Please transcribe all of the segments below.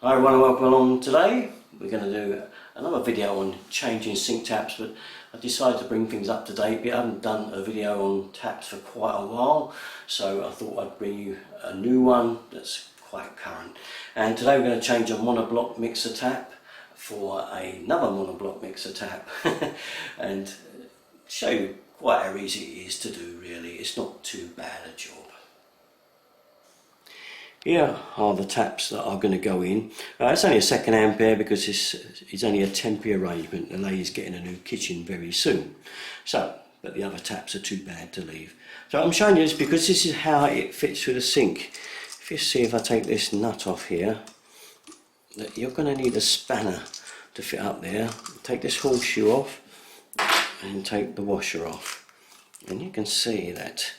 Hi everyone and welcome along. Today we're going to do another video on changing sink taps, but I decided to bring things up to date. I haven't done a video on taps for quite a while, so I thought I'd bring you a new one that's quite current. And today we're going to change a monoblock mixer tap for another monoblock mixer tap and show you quite how easy it is to do. Really, it's not too bad a job. Here are the taps that are going to go in. It's only a second-hand pair because it's only a temporary arrangement. The lady's getting a new kitchen very soon. But the other taps are too bad to leave. So I'm showing you this because this is how it fits through the sink. If you see, if I take this nut off here, that you're going to need a spanner to fit up there. Take this horseshoe off and take the washer off. And you can see that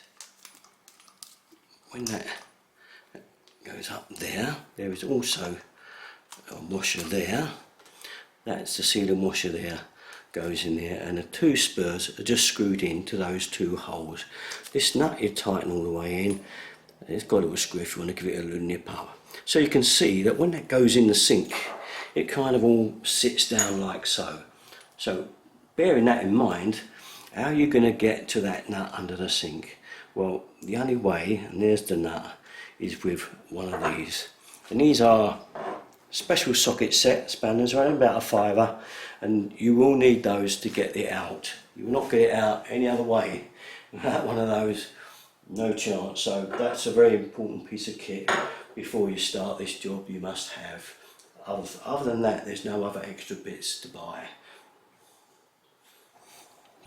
when that goes up there, there is also a washer there. That's the sealing washer there, goes in there, and the two spurs are just screwed into those two holes. This nut you tighten all the way in. It's got a little screw if you want to give it a little nip up. So you can see that when that goes in the sink, it kind of all sits down like so. So bearing that in mind, how are you going to get to that nut under the sink? Well, the only way, and there's the nut, is with one of these. And these are special socket set spanners, around about a £5, and you will need those to get it out. You will not get it out any other way. Without one of those, no chance. So that's a very important piece of kit before you start this job. You must have. Other than that, there's no other extra bits to buy.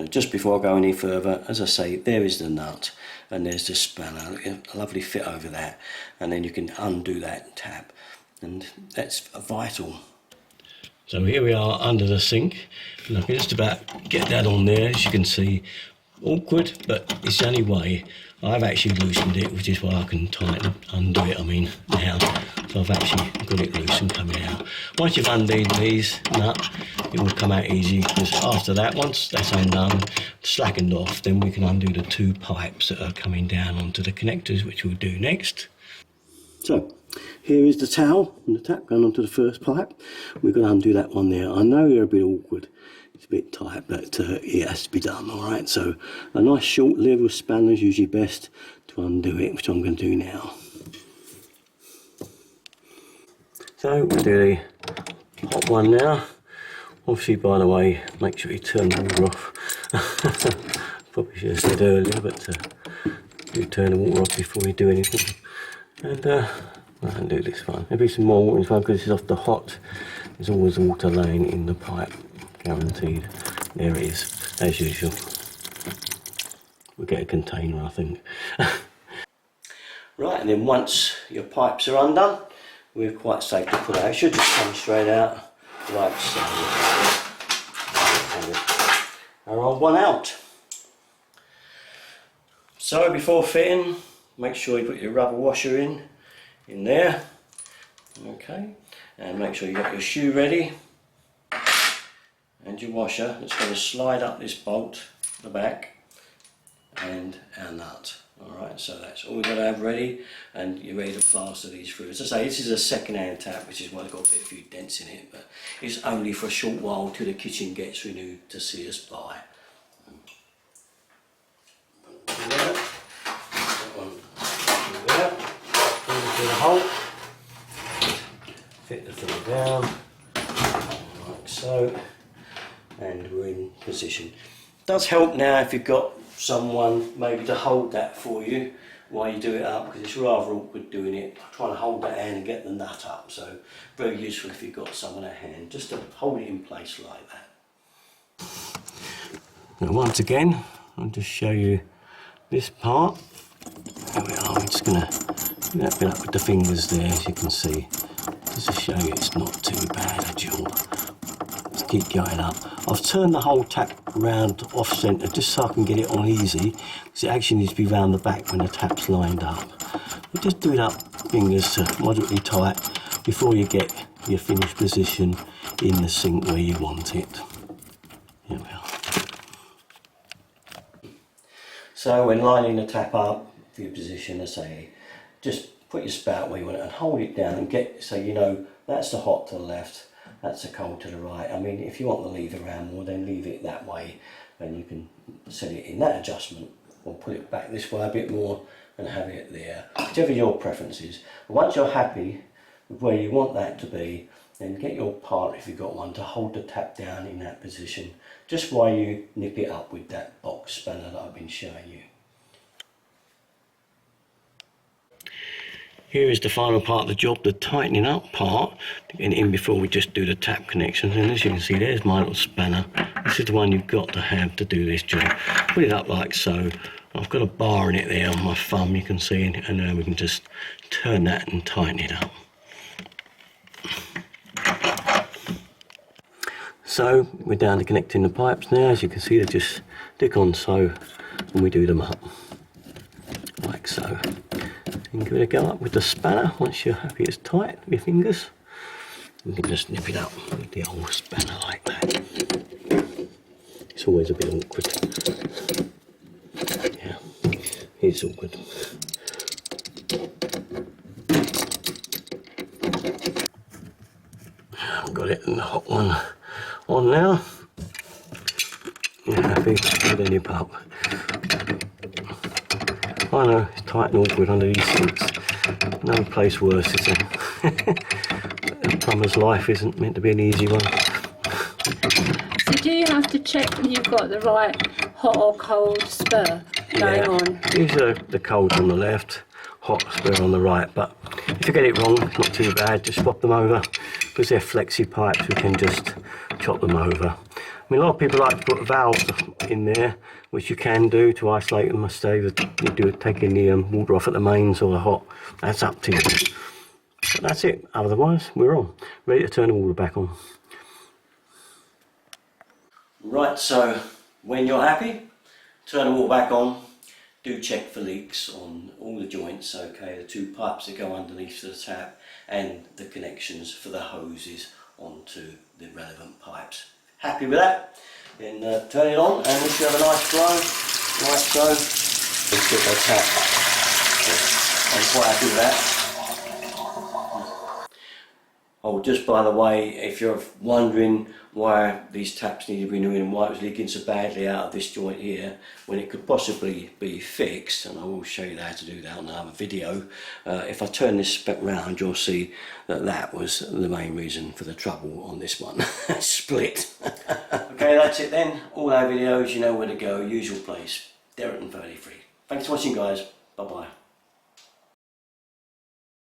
Just before I go any further, as I say, there is the nut and there's the spanner, a lovely fit over that, and then you can undo that tap, and that's vital. So here we are under the sink, and I can just about get that on there. As you can see, awkward, but it's the only way. I've actually loosened it, which is why I can tighten, undo it, now. So I've actually got it loose and coming out. Once you've undone these nut, it will come out easy, because after that, once that's undone, slackened off, then we can undo the two pipes that are coming down onto the connectors, which we'll do next. So here is the towel and the tap going onto the first pipe. We're going to undo that one there. I know they're a bit awkward. It's a bit tight, but it has to be done, alright? So a nice short level spanner is usually best to undo it, which I'm going to do now. So we'll do the hot one now. Obviously, by the way, make sure you turn the water off. Probably should have said earlier, but do turn the water off before you do anything. And I can do this one. There'll be some more water in this one because this is off the hot. There's always water laying in the pipe. Guaranteed. There it is, as usual. We'll get a container, I think. Right, and then once your pipes are undone, we're quite safe to put out. It should just come straight out like so. Our old one out. So before fitting, make sure you put your rubber washer in there. Okay, and make sure you got your shoe ready. And your washer that's going to slide up this bolt, the back, and our nut. Alright, so that's all we've got to have ready, and you're ready to plaster these through. As I say, this is a second-hand tap, which is why it's got a few dents in it, but it's only for a short while till the kitchen gets renewed to see us by. That one there, into the hole, fit the thing down, like so. And we're in position. It does help now if you've got someone maybe to hold that for you while you do it up, because it's rather awkward doing it, trying to hold that hand and get the nut up. So very useful if you've got someone at hand, just to hold it in place like that. Now once again, I'll just show you this part. Here we are. We're just going to do that bit up with the fingers there, as you can see, just to show you it's not too bad a job. Keep going up. I've turned the whole tap around off centre just so I can get it on easy, because it actually needs to be round the back when the tap's lined up. But just do it up, fingers moderately tight, before you get your finished position in the sink where you want it. Here we are. So when lining the tap up for your position, I say, just put your spout where you want it and hold it down and get, so you know that's the hot to the left, that's the cold to the right. I mean, if you want to leave it around more, then leave it that way, and you can set it in that adjustment, or put it back this way a bit more and have it there, whichever your preference is. But once you're happy with where you want that to be, then get your partner, if you've got one, to hold the tap down in that position, just while you nip it up with that box spanner that I've been showing you. Here is the final part of the job, the tightening up part, getting in before we just do the tap connections. And as you can see, there's my little spanner. This is the one you've got to have to do this job. Put it up like so. I've got a bar in it there on my thumb, you can see, and then we can just turn that and tighten it up. So we're down to connecting the pipes now. As you can see, they just stick on so when we do them up, like so. You can give it a go up with the spanner once you're happy it's tight with your fingers. You can just nip it up with the old spanner like that. It's always a bit awkward. Yeah, it's awkward. I've got it in the hot one on now. You're happy with any pump. I know, it's tight and awkward under these sinks. No place worse, is there? A plumber's life isn't meant to be an easy one. So do you have to check that you've got the right hot or cold spur going on? These are the cold on the left, hot spur on the right, but if you get it wrong, it's not too bad, just swap them over. Because they're flexi pipes, we can just chop them over. I mean, a lot of people like to put valves in there, which you can do to isolate them. I say that you do it taking the water off at the mains or the hot. That's up to you. But that's it. Otherwise, we're on. Ready to turn the water back on. Right, so when you're happy, turn the water back on. Do check for leaks on all the joints, okay, the two pipes that go underneath the tap and the connections for the hoses onto the relevant pipes. Happy with that? Then turn it on, and if you have a nice flow, like so, let's get that tap. I'm quite happy with that. Oh, just by the way, if you're wondering why these taps needed renewing and why it was leaking so badly out of this joint here, when it could possibly be fixed, and I will show you how to do that on another video, if I turn this back round, you'll see that that was the main reason for the trouble on this one. Split. Okay, that's it then. All our videos, you know where to go, usual place, Derrick 33. Thanks for watching, guys. Bye bye.